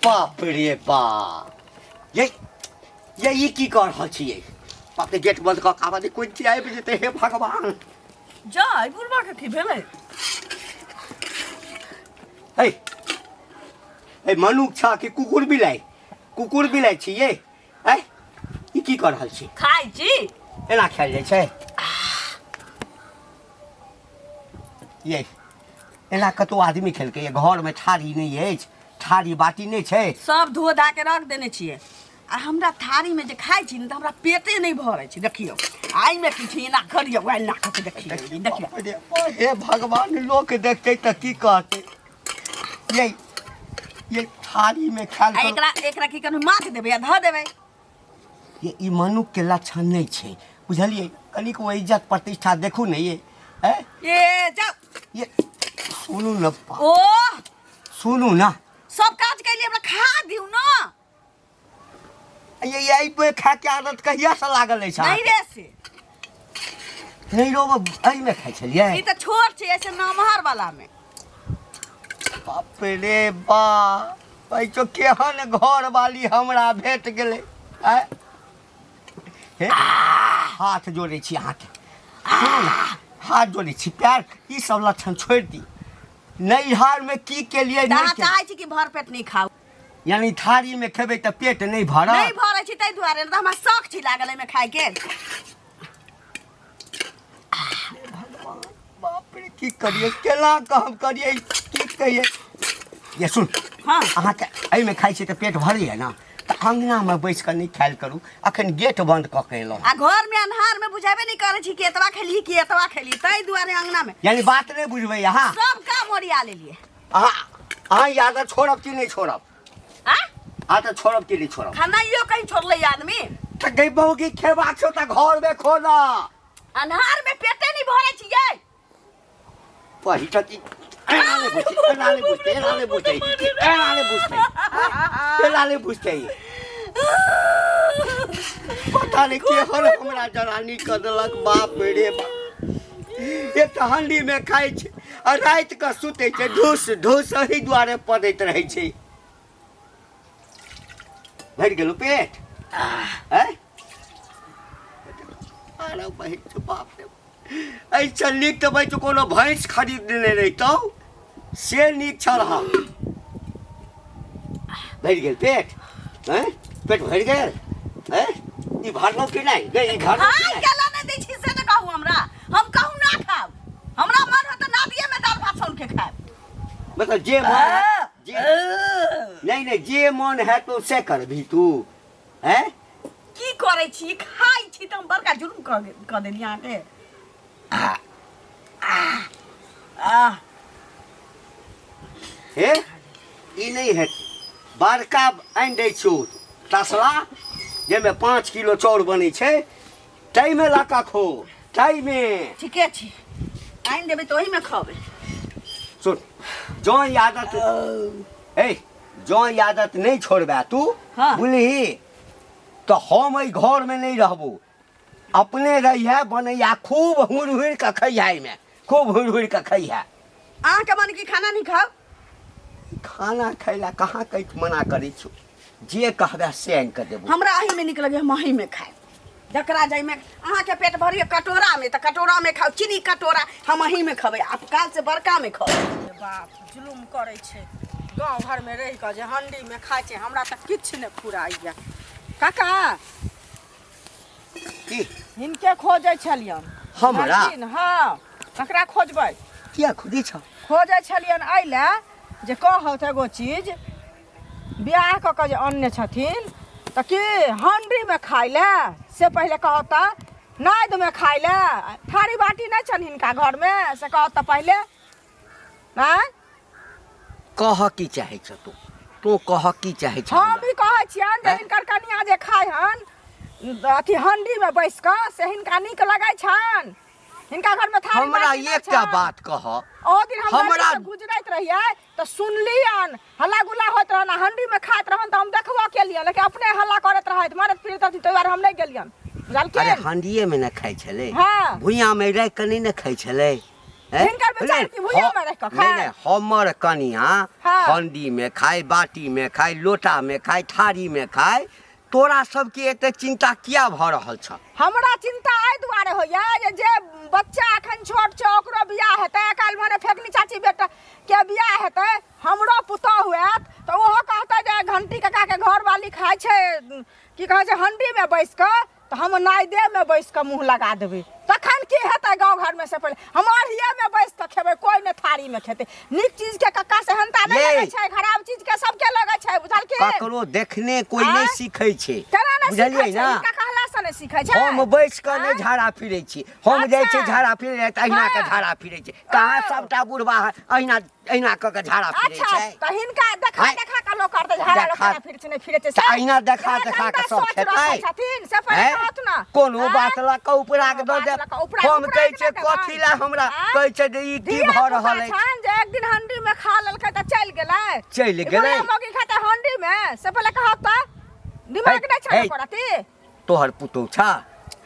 बाप रे बाप ये की कर रहल छियै बाप रे गेट बंद कऽ के आवाज कोन छी आबि जेतै हे भगवान जा बुढ़बा के की भेलै ए मनुख छ कि कुकुर बिलाइ छियै ए ई की कर रहल छी खाइ छी एना खायल जाइ छै ये एना कतौ आदमी खेलकै घर में थारी नहीं अछि थारी बाटी नहीं छै सब धो धा के रख देने छियै आ हमरा थारी में जे खाइ छी न त हमरा पेटे नहीं भरै छै देखियौ आई में किछ एना करियौ वाइल ना के देखियौ हे भगवान लोक देखतै त की कहतै ये थारी में खाल एकरा की कनु माथ देबै या ध देबै ये ई मनुख के लक्षण नहीं छै बुझलियै कनिक वो इज्जत प्रतिष्ठा देखू ने ये जाओ ये सुनू न ओ सुनू ना सब काज के लिए हमरा खा दियौ न ये यही पे खा के आदत कहिया से लागल अछि नहीं रे से नहीं रोग एही में खाइ छलियै ई त छोट छै ऐसे नमहर वाला में बाप रे बा पैचो केहन घर वाली हमरा भेट गेलै हाथ जोड़े छी हाथ हाथ जोड़े छी पैर ई सब लक्षण छोड़ दी नैहर में की के लिए नहीं चाहै छी कि भर पेट नहीं खाऊ यानी थारी में खेबै त पेट नहीं भरत नहीं भरै छी तै दुआरे त हमरा शौक छी लागल एमे खाय के बाप रे की करिए केला हम करिए की कहिए ये सुन हां अहाँ के एहि में खाइ छी त पेट भरैया ना त अंगना में बैस के नहीं खायल करू अखन गेट बंद क के एलौ आ घर में अन्हार में बुझाबे नहीं करे छी कि एतवा खेली तै दुआरे अंगना में यानी बात नहीं बुझबै अहाँ सब काम ओरिया लेलिए अहाँ याद छोड़ब कि नहीं छोड़ब आ त छोड़ब कि नहीं छोड़ब खाना यो कहीं छोड़ले आदमी त गई बहू की खेबाक छौ त घर में खो ना अन्हार में पेटे नहीं भरे छियै पही त की एना ले बुझते पता नहीं केहन हमरा जरानी क देलक बाप रे बाप ये त हंडी में खाइ छै आ रात के सुते छै ढूस एही दुआरे पड़ैत रहै छै भरि गेलौ पेट अरे भाई बाप रे ऐसा नीक तो भाई कोनो भैंस खरीदने रहितौ से नीक छल हम भरि गेल पेट पेट भरि गेल ई भरलो कि नहीं गई घर हां केला नहीं दै छी से न कहू हमरा हम कहू ना खाऊ हमरा मन हो त नादिये में दाल भात सन के खाएब मतलब जे मन नहीं जे मन है तो से करबी तू हैं की करे छी खाइ छी त हम बड़का जुलुम क देली अहाँ के हे ई नहीं है बड़का आनि दै छौ तसला जेमे 5 किलो चाउर बनै छै तै में लका खो तै में ठीके छी आनि देबै त ओही में खाबे सुन जो आदत जो आदत नहीं छोड़बे तू हाँ। बुझली तो हम ई घर में नहीं रहबो अपने रहिए बनैया खूब हुड़ के खैया में खूब हुड़ के खैया अहाँ के मन की खाना नहीं खाओ खाना खैला कहाँ कहीं मना करी छु जे कहबे से आनि के देबो हमरा अही में निक लगे हम अही में खाए जकरा जाय में अहाँ के पेट भरिए कटोरा में त कटोरा में खाओ चीनी कटोरा हम अही में खबै आप काल से बड़का में खाओ बाप जुलुम करे छै गांव घर में रह के जे हंडी में खाय छै हमरा त किछ ने फुराइया काका की हिनके खोजै छलियन हमरा हां ककरा खोजबै किया खुदी छ खोजै छलियन आइले जे कहत एगो चीज बियाह क के जे अन्य छथिन त की हंडी में खाइले से पहले कहता नाद में खाइले थारी बाटी नहीं छन हिनका घर में से कहता पहले ना कह की चाहे छ तू कह की चाहे छ हम भी कहै छियन जे हिनकर कनिया जे खाइ हन अथी हंडी में बैस क से हिनका नीक लगै छन हिनका घर में थारी हमरा एकटा बात कह ओ दिन हमरा गुजरैत रहिए त सुनलियन हल्ला गुल्ला होत रहना हंडी में खात रहन त हम देखबो केलियन लेकिन अपने हल्ला करत रहत मारत फिरत त तैयार हम नहीं गेलियन अरे हंडिये में न खाइ छले हां भुइया में रह के नहीं न खाइ छले हिनकर बेचारी की भुइया में रख के खाए नहीं हमर कनिया हाँ। हंडी में खाए, बाटी में खाए, लोटा में खाए, थारी में खाए, तोरा सबके एते चिंता किया भ रहल छ? हमरा चिंता एहि दुआरे होइया जे बच्चा एखन छोट छै ओकरो बियाह हेतै, काल्हि भने फेकनी चाची बेटा के बियाह हेतै, हमरो पुतौह होयत तऽ ओहो कहतै जे घंटी काका के घरवाली खाइ छै की कहै छै हंडी में बैस कऽ, तऽ हम नाइदे में बैस कऽ मुँह लगा देबै, तखन की हेतै गाँव घर में से पहिले हम अढ़िये में बैस कऽ खेबै, कोई ने थारी में खेतै। नीक चीज के कक्का सेहनता नहि लगै छै, खराब चीज के सबके लगै छै, बुझल की? ककरो देखने कोई नहीं सीखै छै, केना नहि बुझलियै सीखै छै? ना? हिनका कहला से नहि सीखै छै। हम बैस कऽ नहि झाड़ा फिरै छी, हम जाइ छी अच्छा। झाड़ा फिरै तऽ अहिना के हाँ। झाड़ा फिरै छै, कहाँ हाँ। सबटा बुढ़बा अहिना अहिना कऽ के झाड़ा फिरै अच्छा छै? तऽ हिनका देखा आँय? देखा के लोग करतै झाड़ा लोग देखा- केना फिरै छै नहि फिरै छै तऽ अहिना देखा से देखा के गन्दा सब सोच खेतै। रखै छथिन से पहिले हैं? कहत ना कोनो हैं? बात लऽ कऽ उपराग दऽ दे, बात लऽ कऽ उपराग- हम कहै उपराग छै दऽ देबै। कथी लए हमरा हैं? कहै छै जे ई की धिया भऽ पुता रहल अछि? छनि जे एक दिन हंडी में खा लेलकै तऽ चलि गेलै, चलि ई गेलै। बुढ़िया मौगी खेतै हंडी में से पहिले कहत तऽ दिमाग है- नहि छनि है। ओकर अथी। तोहर पुतौह छ?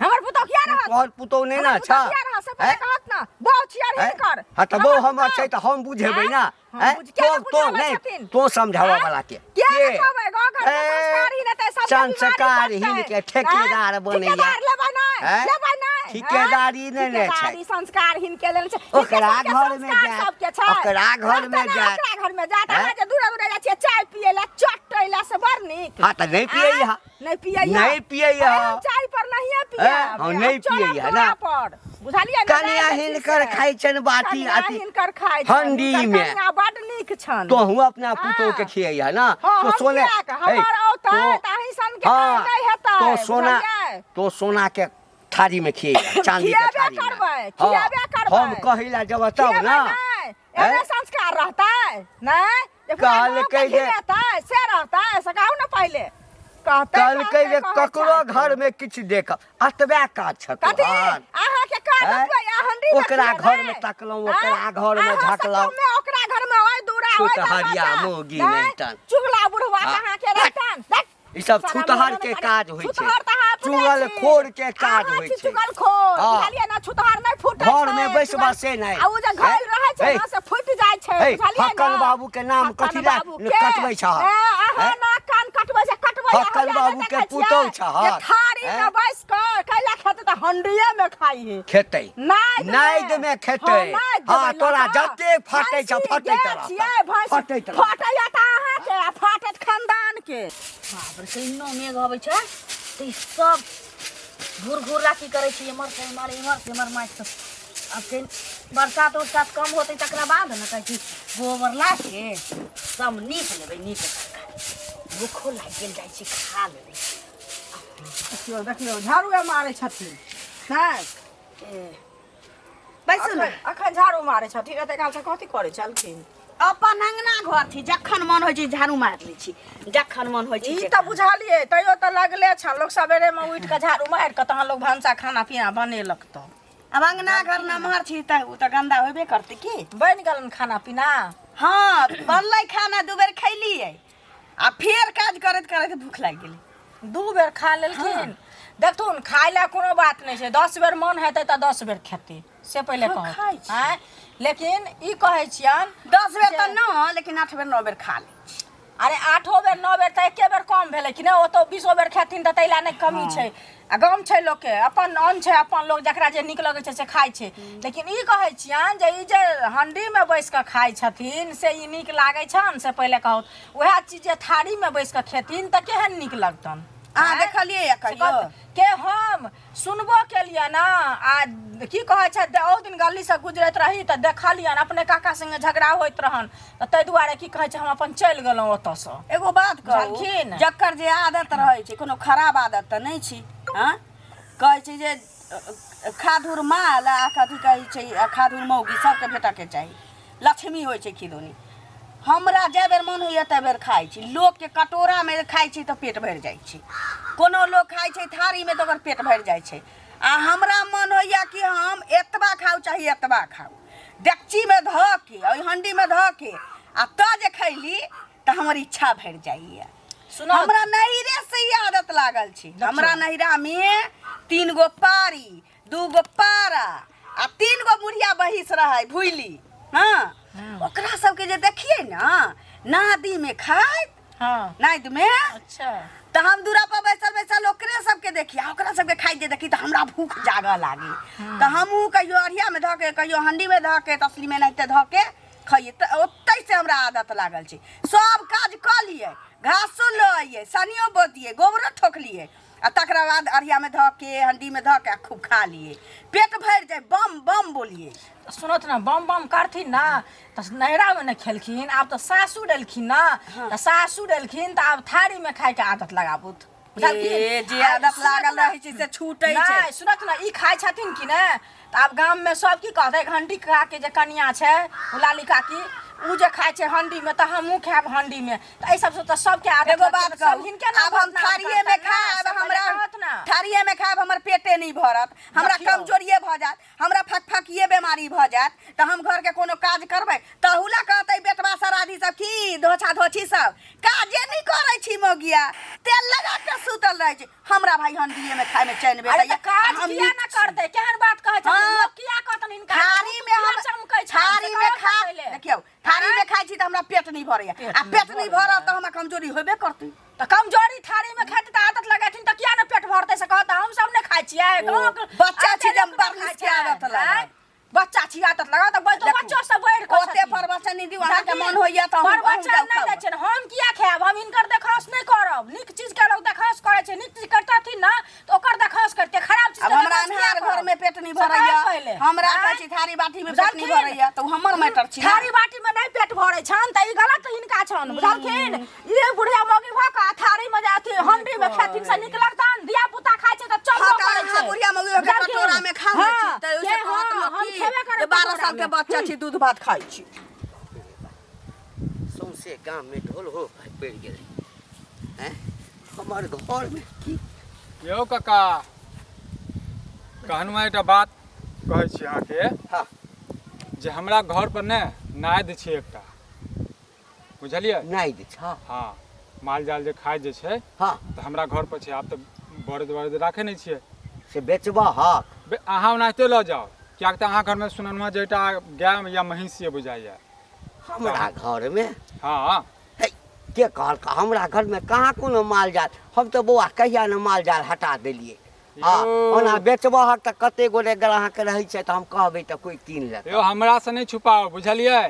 हमर पुतौह किया रहत? तोहर पुतौह नहि ना हमर छ? पुतौह किया रहत से पहिले हैं? कहत ना बहु छियर हैं? हिनकर। हाँ तऽ वो हमर छै तऽ हम बुझेबै ना। हम हैं? बुझ- किया तो नहि बुझाबै नहीं छथिन? तो समझावा हैं? वाला के किया नहि कहबै? गाँव घर में ए, संस्कार ही रहतै, सबके संस्कार बीमारी हिन बढ़तै। के ठेकेदार हैं? बनैया। ठेकेदार लेबै नहि, हैं? लेबै नहि। ठेकेदारी हैं? नहि ने छै। ठेकेदारी संस्कार हिनके लेल छै। ओकरा हिनके सबके घर में संस्कार जाय, सबके छै। ओकरा घर में रहतै ने जाय। ओकरा घर में जाय, तऽ हैं? अहाँ जे दूरे दूरे जाइ छियै चाय पियै लए, चटै लए से बड़ नीक। हाँ तऽ नहीं पियै हैं? हा। नहीं पियै नहीं पियै अरे हा। हम चाय पर नहिये पियै। हैं? हाँ, नहीं पियै हा ना। पर बुझलियै ने? कनिया हिनकर खाइ छनि बाटी कनिया अथी हिनकर खाइ छनि, हंडी हिनकर में। कनिया बड नीक छनि। तो हूँ अपना पुतौह के हाँ। खियैया ना। हाँ, तो हम सोने किया के? हमर हे, औतै तऽ अहीं सन के हाँ, नहि हेतै, तो सोना बुझलियै? तो सोना के थारी में खियैया, चांदी के खियेबे थारी में। करबै, हाँ, खियेबे करबै। हम कहिला जब तब खियेबै ना। नहि, हैं? एहने संस्कार रहतै नहीं? जे पूरा कहल गाँव के कहि जे- खिलेतै, से रहतै से कहू ने पहिले। कहतै कहलकै जे कहै ककरो छथि। घर में किछु देख अतबे काज छ कथी तोहर। अहाँके काज हैं? अतबे या हंडी में ओकरा खिलेबै? घर में तकलहुँ, ओकरा हैं? घर में अहाँ से झाँकलहुँ। कमे ओकरा घर में ओइ दूरा ओइ छुतहरिया दरवाजा, मौगी हैं? नहितन। चुगला बुढ़वा हाँ। कहाँ के रहतन? देख, ई सब सारा छुतहर मोहल्ला के में काज होइ छै, छुतहर तऽ अहाँ अपने चुगल छी। खोर के काज अहाँ होइ छी छै। चुगल खोर, हाँ। बुझलियै ना? छुतहर नहि फूटै घर छै, में बैसबा चुगल- से नहि। आ उ जे घायल हैं? रहै छै हे, ना से फुटि जाइ छै, हे, बुझलियै ना? हक्कन बाबू के नाम हक्कन कथी लए बाबू के? कटबै छह? अहाँ हैं? नाक कान कटबै से कटबै, हक्कन अहाँ बाबू देखै के छियै? पुतौह छह? जे थारी हैं? में बैस कऽ कैला खेतै तऽ हंडिये में खाइ है। खेतै नाइद नाइद में खेतै। हाँ, तोरा जते फटै छ फटैत रहतै, फटैत रहतै। फटैया तऽ अहाँके आ फाटत खानदान के। बाप रे कहिनो मेघ अबै छै तऽ ई सब घूर घूर राखी करै छै, एमहर से एमहर, एमहर से एमहर माटि सब। अब फिर बरसात उरसात कम होतै तकरा बाद ने कहै छी गोबर ला के सब नीक लेबै, नीक भूखो लागि गेल, जाइ छी खा लेबै। देखियौ देखियौ झाड़ूए मारै छथिन नहि बैसू ने। अखन झाड़ू मारै छथिन, एते काल से कथी करै छलखिन? अपन अंगना घर छी, जखन मन होइ छै झाड़ू मारि लै छी, जखन मन होइ छै ई तऽ बुझलियै, तैयो तऽ लगले छ लोग सवेरे में उठि कऽ झाड़ू मारि कऽ तहन लोग भनसा खाना पीना बनेलक। तऽ अब अंगना घर नमहर छी तऽ उ तऽ गंदा होबे करतै की। बनि गेलन खाना पीना? हाँ बनलै खाना, 2 बेर खैलियै आ फेर काज करैत करैत भूख लागि गेलै। 2 बेर खा लेलखिन। देखथुन खाय लए कोनो बात नहि छै, 10 बेर मन हेतै तऽ 10 बेर खेतै, से पहिले हाँ, खाइ कहू। छी। आँय लेकिन ई कहै छियन 10 बेर तऽ जे- न, लेकिन 8 बेर 9 बेर खा लै छी। अरे 8 बेर 9 बेर तऽ एके बेर कम भेलै कि नहि? ओतो 20 बेर खेथिन तऽ तैला नहि कमी छै। आ गाम छै लोकके अपन अन्न छै, अपन लोग जकरा जे नीक लगै छै से खाइ छै। लेकिन ई कहै छियन जे ई जे हंडी में बैस कऽ खाइ छथिन से ई नीक लागै छन? से पहिले कहू। उएह चीज जे थारी में बैस कऽ खेथिन तऽ केहन नीक लगतन? अहाँ आँय? देखलियै या कहियो? के हम सुनबो केलियन ना, आ की कहै छै ओ दिन गली से गुजरैत रही तऽ देखलियन अपने काका संगे झगड़ा होइत रहन, तऽ ताहि दुआरे की कहै छै हम अपन चलि गेलहुँ ओतऽसँ। एगो बात कहू, बुझलखिन? जकर जे आदत रहै छै, कोनो खराब आदत तऽ नहि छी। हाँ कहै छै जे खाधुर माल आ कथी कहै छै खाधुर मौगी सबके भेटऽके चाही, लक्ष्मी होइ छै खिदौनी। हमरा जे बेर मन होइए तै बेर खाइ छी। लोकके कटोरामे खाइ छी तऽ पेट भरि जाइ छै, कोनो लोक खाइ छै थारीमे तऽ ओकर पेट भरि जाइ छै। आ हमरा मन होइए कि हम एतबा खाउ चाहे एतबा खाउ, डेगचीमे धऽ के ओहि हंडीमे धऽ के आ तऽ जे खैली तऽ हमर इच्छा भरि जाइए। सुनो हमरा नैहरे से ही आदत लागल छै। हमरा नैहरा में 3 गो पारी, 2 गो पारा, आ 3 गो बुढ़िया बहिस रहे भूली हाँ ओकरा सबके जे देखिए ना नादी में खाए हाँ नाद में अच्छा तो हम दूरा पर बैसल बैसल ओकरे सबके देखिए ओकरा सबके खाई जे देखी तो हमरा भूख जागऽ लागी तो हमहू कहियो अढ़िया में धके कहियो हंडी में धके तसली में नहीं धके खाइए तो ओतै से हमरा आदत लागल छै सब काज कऽ लिए घासो लऽ आइए सनियो बो दिए गोबरो ठोक लिए आ तकरा बाद अढ़िया में धके हंडी में धके खूब खा लिए पेट भर जाए बम बम बोलिए सुनत ना बम बम करथिन ना तो नैहरा में न खेलखिन अब तो सासू डेलखिन ना तो सासू डेलखिन तो अब थारी में खाए के आदत लगाबुत ए जे आदत लागल रहै छै से छूटै छै नहीं सुनत ना ई खाए छथिन कि ने तो अब गांव में सब की कहते घंटी खा के जे कनिया छै लाली काकी उ जे खाए छै हंडी में तो हमहू खाएब हंडी में तो ऐ सब से तो सबके आदत एगो बात सब कहू हिनके ना अब हम थारिये में खाएब हमरा थारिये में खाएब हमर पेटे नहीं भरत हमरा कमजोरिये भ जात हमरा फकफकिये बीमारी भ जात तो हम घर के कोनो काज करबै तहुला कहतै बेटवा सराधी सब की धोछा धोछी सब काजे नहीं करै छी मोगिया तेल लगा के सुतल रहै छै हमरा भाई हंडिये में खाए में चैन अरे बेटा तो काज किया ना करते केहन बात कहै छै लोग किया कहतन हिनका थारी में हम चमकै छै थारी में खा देखियो थारी में खाई छी तो हमरा पेट नहीं भरैया आ पेट नहीं भरत तो हमरा कमजोरी होबे करतै तो कमजोरी थारी में खाते तो आदत लगाथिन तो किया ना पेट भरते से कहता हम सब ने खाई छियै बच्चा छी जब बरनी के आदत लगा बच्चा छी आदत लगा तो बच्चो सब बैठ के ओते प्रवचन दी वहां के मन होइया तो हम प्रवचन नहीं दै छै हम किया खाएब हम इनकर देखास नहीं करब नीक चीज के लोग देखास करे छै नीक चीज करतथिन ना तो ओकर देखास करते खराब चीज अब हमरा अनहार घर में पेट नहीं भरैया हमरा कहै छी थारी बाटी में पेट नहीं भरैया तो हमर मैटर छी थारी बाटी में नहीं पेट भरै छन त ई गलत हिनका छन बुझलखिन ये बुढ़िया मौगी भ का थारी में जाथि हंडी में खेथिन से निक लगतन दिया पुता खाय छै त चलबो करे छै बुढ़िया मौगी के कटोरा में खा लै छी त ओसे कहत लोग की 12 साल के बच्चा छी दूध भात खाई छी सौंसे गांव में ढोल हो पड़ गेलै हैं हमर घर में की यो काका कहनुआ एकटा बात कहै छी अहाँके हाँ जे हमरा घर पर ने नाद छै एकटा बुझलियै नहीं दै छ हाँ माल जाल जे खाय जे छै हाँ तऽ हमरा घर पर छै आब तऽ बरद वरद राखै नहि छियै से बेचबा हक अहाँ ओनाहिते लऽ जाउ किएक तऽ अहाँ घरमे सुनलहुँ जे एकटा गाय या महीँस ये बुझाइए हमरा घर में हाँ हे, के कहल हमरा घर में कहाँ कोनो माल जाल हम तो बौआ कहिया न माल जाल हटा देलिए हाँ ओना बेचबा हक तऽ कते गोरे ग्राहक रहै छै तऽ हम कहबै तऽ कोई कीन लेत यौ हमरा से नहि छुपाउ बुझलियै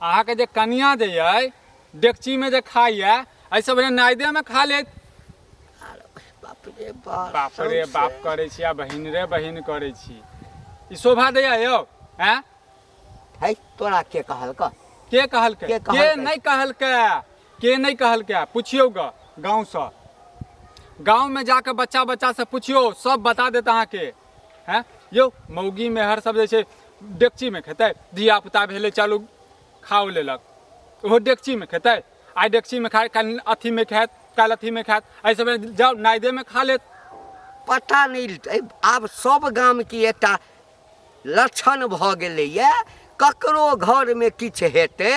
अहाँके जे कनिया दैयै डेकची में जे खाइए एहि सब नाइदे में खा लेत बाप रे बाप बाप रे बाप करै छी आ बहिन रे बहिन करै छी ई शोभा दैया यौ हैं है तोरा के कहलक के कहलकै के के नहीं कहलकै के नहीं कहलकै पुछियौ ग गाँव से गाँव में जाके बच्चा बच्चा से पूछियो सब बता देता अहाँके हैं यौ मौगी मेहर सब जे छै डेकची में खेतै धिया पुता भेलै चालू खाओ लेलक ओहो डेकची में खेतै आइ डेकची में खाए काल्हि अथी में खायत काल्हि अथी में खायत एहि सब जाओ नाइदे में खा लेत पता नहीं आब सब गाम के एकटा लक्षण भ गेलैया ककरो घर में किछु हेतै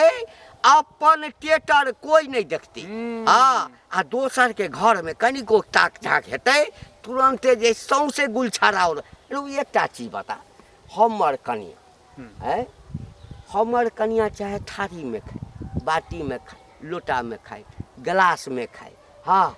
अपन टेटर कोई नहीं देखती हाँ आ दोसर के घर में कनिको ताक झाक हेतै तुरंते जे सौंसे गुलछारा एकटा चीज बता हमर कनिया है हमर कनिया चाहे थारी में खाए बाटी में खाए लोटा में खाए गिलास में खाए हाँ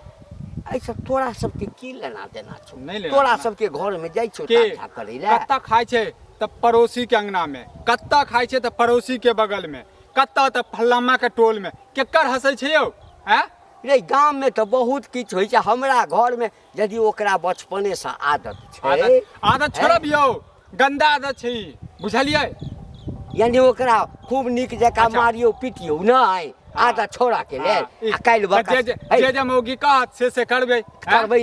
ऐसा तोरा सबके की लेना देना छौ नहीं लेना तोरा सबके घर में जाइ छौ ताक करे ले कत्ता खाय छै त पड़ोसी के अंगना में कत्ता खाय छै त पड़ोसी के बगल में कत्ता त फल्लामा के टोल में केकर हंसै छै यौ हैं रे गांव में तो बहुत किछु होइ छै हमरा घर में यदि ओकरा बचपने से आदत छै आदत छोड़ब यौ गंदा आदत छै बुझलियै यानी ओकरा खूब नीक जकाँ मारियो पिटियो नहीं आदत छोड़ा के ले आ काल्हि जे जे मौगी कहत से करबै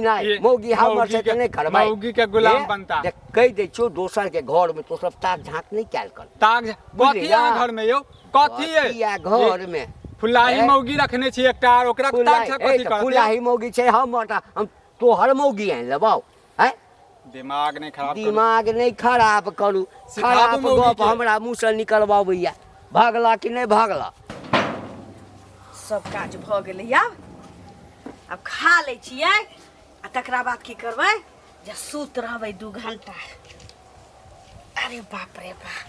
नहीं मौगी हमर से नहीं करबै मौगी के गुलाम बनता कहि दै छियो दोसर के घर में तो सब ताक झांक नहीं कैल कर ताक कथी है घर में यौ कथी है घर में फुलाही मौगी रखने छी एकटा ओकरा ताक झांक कथी करत फुलाही मौगी छै हम तोहर मौगी आनि लेबौ हैं दिमाग नहीं खराब दिमाग नहीं खराब करू खराब गप हमरा मुंह से निकलबाबैया भागला कि नहीं भागला सब काज भ गेलै अब खा लै छियै आ तकरा बाद की करबै जे सुत रहबै 2 घंटा अरे बाप रे बाप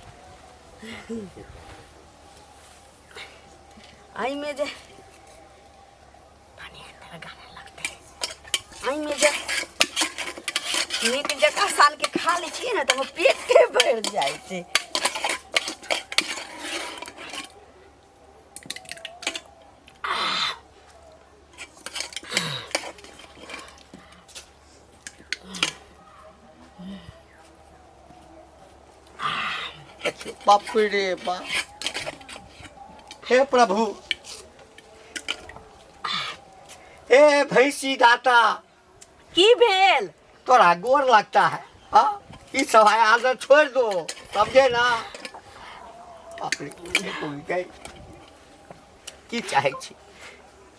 आई में जे पानी अंदर गाने लगते आई में जे नीक जगह सान के खा ली छी ना तो पेटे भर जाए छे बाप रे बाप हे प्रभु हे भैंसी दाता की भेल तोरा गोर लगता है हाँ ये सब आदत छोड़ दो समझे ना बाप रे भूल गई की चाहे छी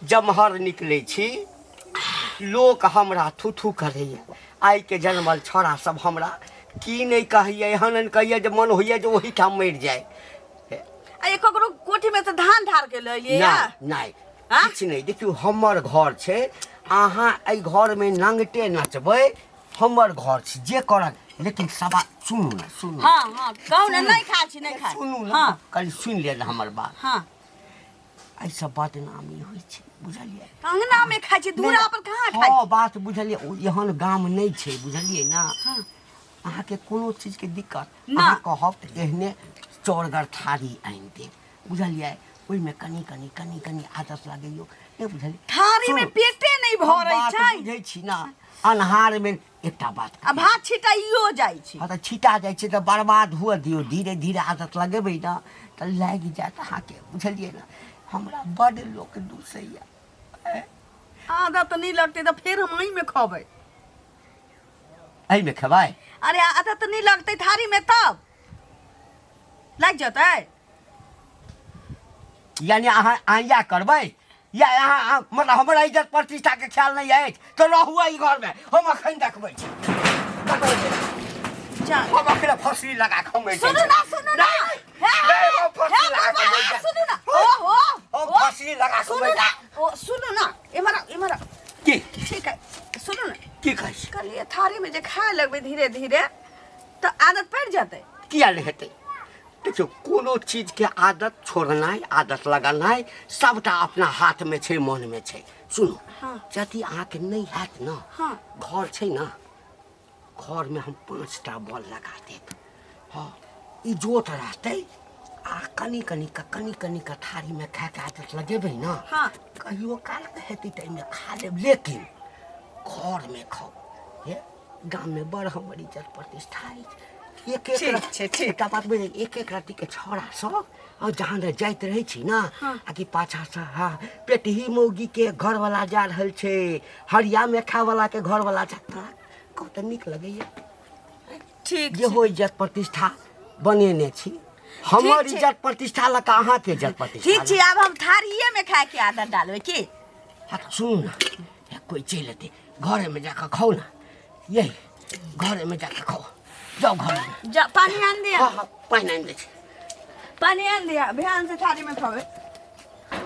जमहर निकले छी लोक हमरा थू करैया आइ के जन्मल छोरा सब हमरा की नहीं कहिए एहन कहिए जे मन होइए जे ओही ठाम मरि जाए अरे ककरो कोठी में तो धान ढार के लइए नहीं हाँ? किछु नहीं देखियो हमर घर छै अहाँ एहि घर में नंगटे नचबै हमर घर छै जे करत लेकिन सवा सुनू ना सुनू हाँ हाँ कहू ना नहीं खा छी नहीं खा सुनू ना हाँ कल सुन ले ना हमर बात हाँ एहि सब बदनामी होइ छै बुझलिए अंगना में खाइ छी दूरा पर कहाँ खाइ हाँ बात बुझलिए एहन गाम नहीं छै बुझलिए ना हाँ अहाँ के कोनो चीज के दिक्कत ना। अहाँ कहब त एहने चौरगर थारी आनि देब बुझलिए ओहिमे कनी आदत लागैयो नहीं बुझलिए थारी में पेटे नहीं भरै छै बुझै छी ना अन्हार में एकटा बात आ भात छिटाइयो जाइ छै हाँ तो छिटा जाइ छै तो बर्बाद हुआ दियो धीरे धीरे आदत लगेबै ना तो लागि जायत अहाँके बुझलिए ना हमरा बड़ लोक दूसैया आदत नहीं लगते तो फिर हम में खबै एहिमे खेबै अरे आदत नहीं लगते थारी में तब लग जतै यानी अहाँ आइया करबै या अहाँ मतलब हमरा इज्जत प्रतिष्ठा के ख्याल नहीं अछि तो रहू एहि घर में हम अखन देखबै छी चल हम अखन फसली लगा खमै छी सुनू ना नहीं हम फसली लगा खमै सुनू ना ओहो हम फसली लगा सुनू खमै ना ओ सुनू ना इमरा की ठीक है सुनू ना की कहै छी कहलिए थारी में जे खाए लगबै धीरे धीरे तो आदत पड़ जाते किया नहीं हेतै देखियो कोनो चीज के आदत छोड़नाइ आदत लगानाइ सबटा अपना हाथ में छै मन में छै सुनू हाँ। यदि अहाँके नहीं हैत ना हाँ। घर छै ना घर में हम 5टा बॉल लगा देब हाँ इजोत रहतै आ कनी का थारी में खाए के आदत लगेबै ना हाँ। कहियो काल के हेतै तऽ एहिमे खा लेब लेकिन घर में खाओ ये गाम में बड़ हमर इज्जत प्रतिष्ठा अछि एक एकटा बात बुझे एक राति के छौड़ा सब और जहाँ जाइत रहे छी ना हाँ। आकि पाछा से हाँ पेटही मौगी के घर वाला जा रहल छै हरिया में खा वाला के घर वाला जाता कब तो निक लगैया ठीक जे हो इज्जत प्रतिष्ठा बनेने छी हमर ठीक छै। इज्जत प्रतिष्ठा लगा अहाँ के इज्जत प्रतिष्ठा ठीक छै अब हम थारिये में खाए के आदत डालबै की हाँ तो सुनू ना कोई चल अतै घरे में जाकर खाओ ना यही घरे में जाकर खाओ जाओ घर में जा पानी आन दिया हाँ पानी आनि दै छी पानी आन दिया ध्यान से थारी में खावे